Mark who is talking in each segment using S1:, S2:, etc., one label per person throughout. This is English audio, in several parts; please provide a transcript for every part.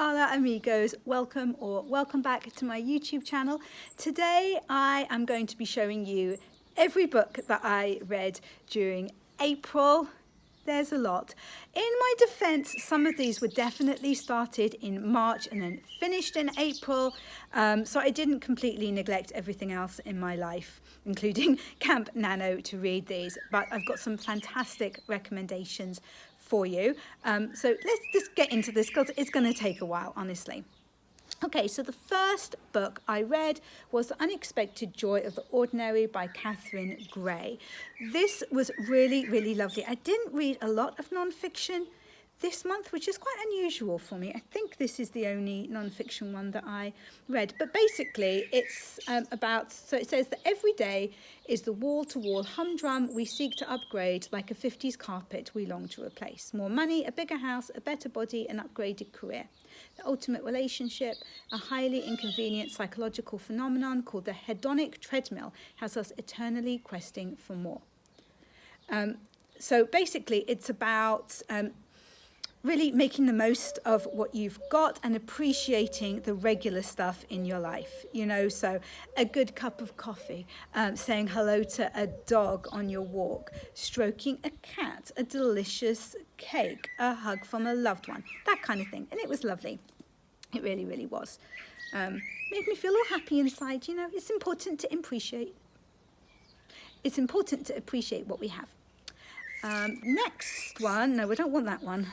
S1: Hola amigos, welcome back to my YouTube channel. Today I am going to be showing you every book that I read during April. There's a lot. In my defense, some of these were definitely started in March and then finished in April, so I didn't completely neglect everything else in my life, including Camp Nano, to read these, but I've got some fantastic recommendations for you. So let's just get into this because it's going to take a while, honestly. Okay, so the first book I read was The Unexpected Joy of the Ordinary by Catherine Gray. This was really, really lovely. I didn't read a lot of non-fiction this month, which is quite unusual for me. I think this is the only non-fiction one that I read. But basically, it's so it says that every day is the wall-to-wall humdrum we seek to upgrade, like a 50s carpet we long to replace. More money, a bigger house, a better body, an upgraded career. The ultimate relationship, a highly inconvenient psychological phenomenon called the hedonic treadmill, has us eternally questing for more. So basically, it's about really making the most of what you've got and appreciating the regular stuff in your life, you know, so a good cup of coffee, saying hello to a dog on your walk, stroking a cat, a delicious cake, a hug from a loved one, that kind of thing. And it was lovely. It really, really was. Made me feel all happy inside, you know. It's important to appreciate. It's important to appreciate what we have. Next one, no, we don't want that one.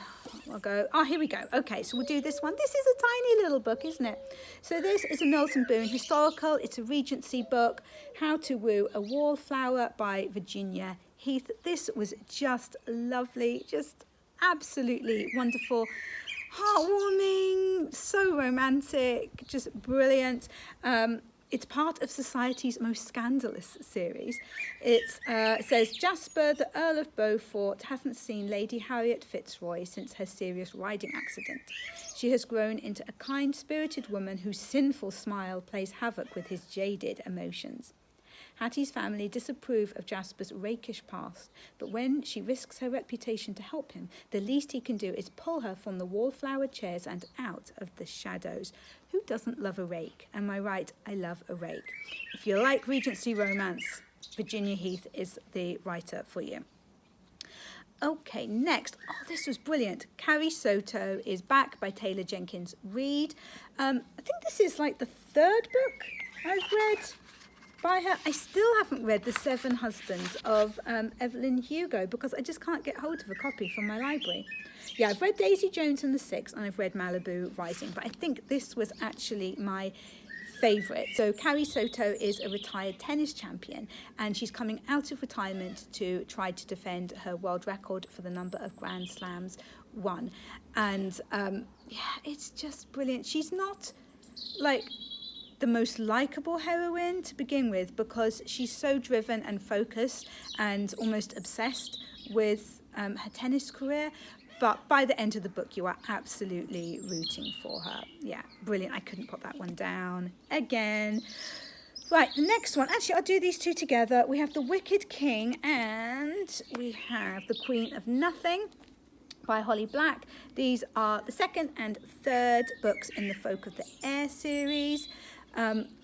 S1: I'll go, here we go. Okay, so we'll do this one. This is a tiny little book, isn't it? So this is a Mills and Boon historical. It's a Regency book, How to Woo a Wallflower by Virginia Heath. This was just lovely, just absolutely wonderful, heartwarming, so romantic, just brilliant. It's part of Society's Most Scandalous series. It says, Jasper, the Earl of Beaufort, hasn't seen Lady Harriet Fitzroy since her serious riding accident. She has grown into a kind-spirited woman whose sinful smile plays havoc with his jaded emotions. Hattie's family disapprove of Jasper's rakish past, but when she risks her reputation to help him, the least he can do is pull her from the wallflower chairs and out of the shadows. Who doesn't love a rake? Am I right? I love a rake. If you like Regency romance, Virginia Heath is the writer for you. Okay, next. Oh, this was brilliant. Carrie Soto is Back by Taylor Jenkins Reid. I think this is like the third book I've read by her. I still haven't read The Seven Husbands of Evelyn Hugo because I just can't get hold of a copy from my library. Yeah, I've read Daisy Jones and the Six and I've read Malibu Rising, but I think this was actually my favourite. So Carrie Soto is a retired tennis champion and she's coming out of retirement to try to defend her world record for the number of Grand Slams won. And yeah, it's just brilliant. She's not like the most likable heroine to begin with because she's so driven and focused and almost obsessed with her tennis career. But by the end of the book, you are absolutely rooting for her. Yeah, brilliant. I couldn't put that one down again. Right, the next one. Actually, I'll do these two together. We have The Wicked King and we have The Queen of Nothing by Holly Black. These are the second and third books in the Folk of the Air series.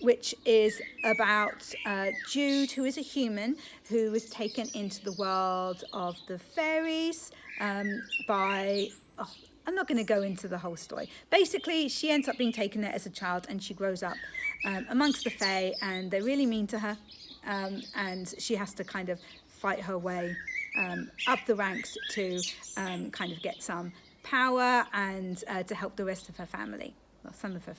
S1: Which is about Jude, who is a human, who was taken into the world of the fairies by... Oh, I'm not going to go into the whole story. Basically, she ends up being taken there as a child and she grows up amongst the fae and they're really mean to her and she has to kind of fight her way up the ranks to kind of get some power and to help the rest of her family. Well, some of her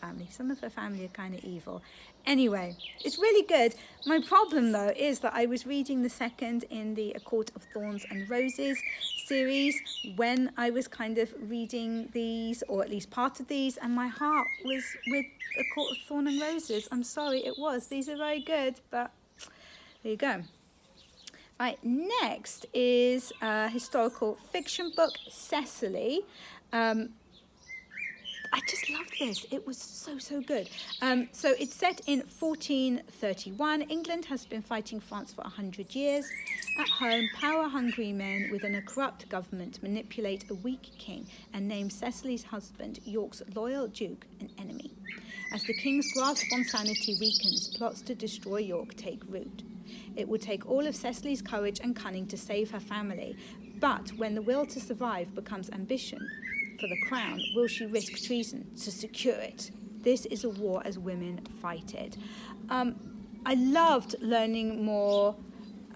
S1: family are kind of evil. Anyway, it's really good. My problem, though, is that I was reading the second in the A Court of Thorns and Roses series when I was kind of reading these, or at least part of these, and my heart was with A Court of Thorns and Roses. I'm sorry, it was. These are very good, but there you go. Right, next is a historical fiction book, Cecily. I just loved this. It was so good. So it's set in 1431. England has been fighting France for 100 years. At home, power-hungry men within a corrupt government manipulate a weak king and name Cecily's husband, York's loyal duke, an enemy. As the king's grasp on sanity weakens, plots to destroy York take root. It will take all of Cecily's courage and cunning to save her family, but when the will to survive becomes ambition for the crown, will she risk treason to secure it? This is a war as women fight it. I loved learning more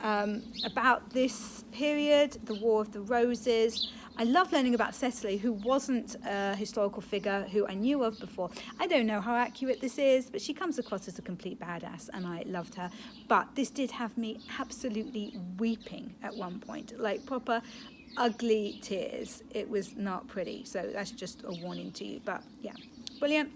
S1: about this period, the War of the Roses. I love learning about Cecily, who wasn't a historical figure who I knew of before. I don't know how accurate this is, but she comes across as a complete badass, and I loved her. But this did have me absolutely weeping at one point, like proper ugly tears. It was not pretty, so that's just a warning to you. But yeah, brilliant.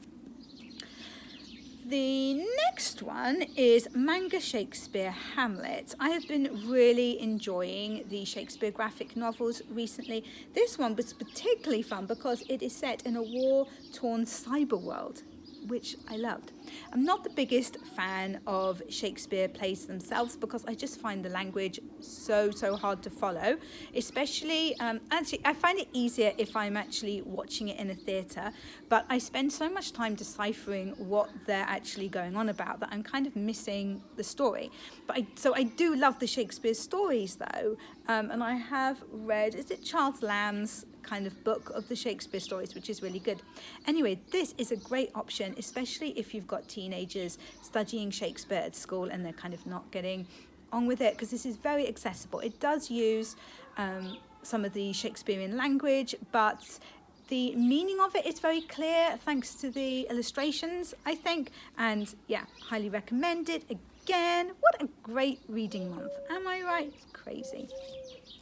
S1: The next one is Manga Shakespeare Hamlet. I have been really enjoying the Shakespeare graphic novels recently. This one was particularly fun because it is set in a war-torn cyber world, which I loved. I'm not the biggest fan of Shakespeare plays themselves because I just find the language so hard to follow, especially, actually I find it easier if I'm actually watching it in a theatre, but I spend so much time deciphering what they're actually going on about that I'm kind of missing the story. So I do love the Shakespeare stories though, and I have read, is it Charles Lamb's kind of book of the Shakespeare stories, which is really good. Anyway, this is a great option, especially if you've got teenagers studying Shakespeare at school and they're kind of not getting on with it, because this is very accessible. It does use some of the Shakespearean language, but the meaning of it is very clear thanks to the illustrations, I think, and yeah, highly recommend it. Again, what a great reading month, am I right? Crazy.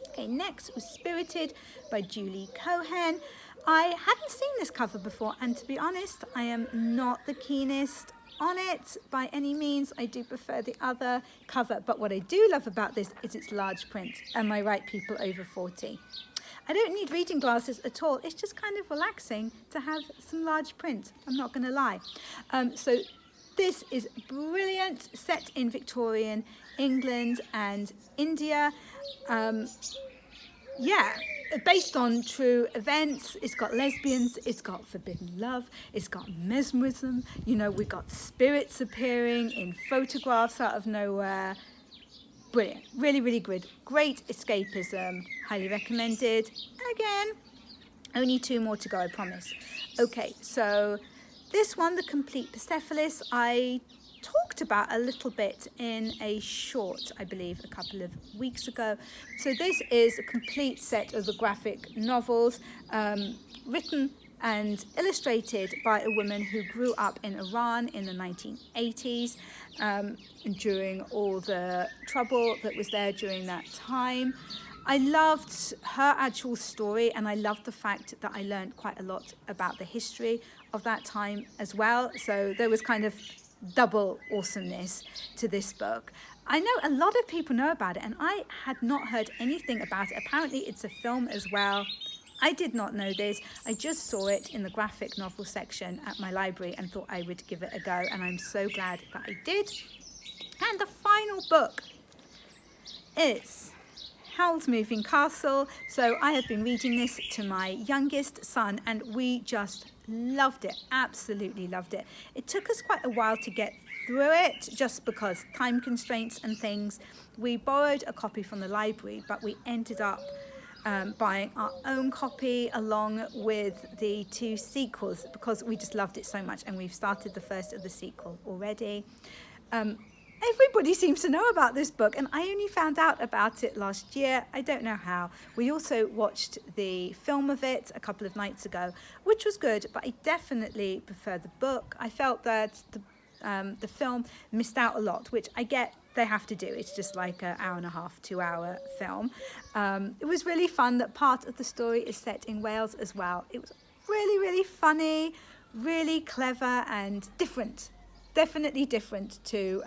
S1: Okay, next was Spirited by Julie Cohen. I hadn't seen this cover before, and to be honest, I am not the keenest on it by any means. I do prefer the other cover, but what I do love about this is its large print. Am I right, people over 40? I don't need reading glasses at all. It's just kind of relaxing to have some large print. I'm not going to lie. So this is brilliant, set in Victorian England and India. Yeah, based on true events. It's got lesbians, it's got forbidden love, it's got mesmerism. You know, we got spirits appearing in photographs out of nowhere. Brilliant, really good. Great escapism, highly recommended. Again, only 2 more to go, I promise. Okay, so this one, The Complete Persephone, I talked about a little bit in a short, I believe, a couple of weeks ago. So this is a complete set of the graphic novels written and illustrated by a woman who grew up in Iran in the 1980s during all the trouble that was there during that time. I loved her actual story, and I loved the fact that I learned quite a lot about the history of that time as well. So there was kind of double awesomeness to this book. I know a lot of people know about it, and I had not heard anything about it. Apparently it's a film as well. I did not know this. I just saw it in the graphic novel section at my library and thought I would give it a go, and I'm so glad that I did. And the final book is Howl's Moving Castle. So I have been reading this to my youngest son, and we just loved it, absolutely loved it. It took us quite a while to get through it, just because time constraints and things. We borrowed a copy from the library, but we ended up buying our own copy along with the 2 sequels because we just loved it so much, and we've started the first of the sequel already. Everybody seems to know about this book, and I only found out about it last year. I don't know how. We also watched the film of it a couple of nights ago, which was good, but I definitely prefer the book. I felt that the film missed out a lot, which I get they have to do. It's just like an hour and a half, 2-hour film. It was really fun that part of the story is set in Wales as well. It was really funny, really clever and different. Definitely different to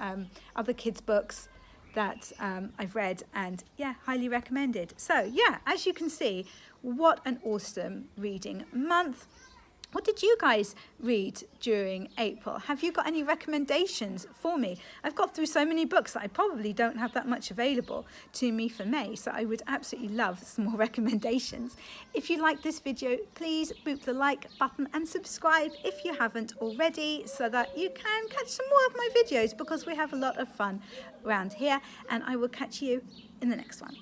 S1: other kids' books that I've read, and yeah, highly recommended. So yeah, as you can see, what an awesome reading month. What did you guys read during April? Have you got any recommendations for me? I've got through so many books that I probably don't have that much available to me for May, so I would absolutely love some more recommendations. If you like this video, please boop the like button and subscribe if you haven't already, so that you can catch some more of my videos, because we have a lot of fun around here, and I will catch you in the next one.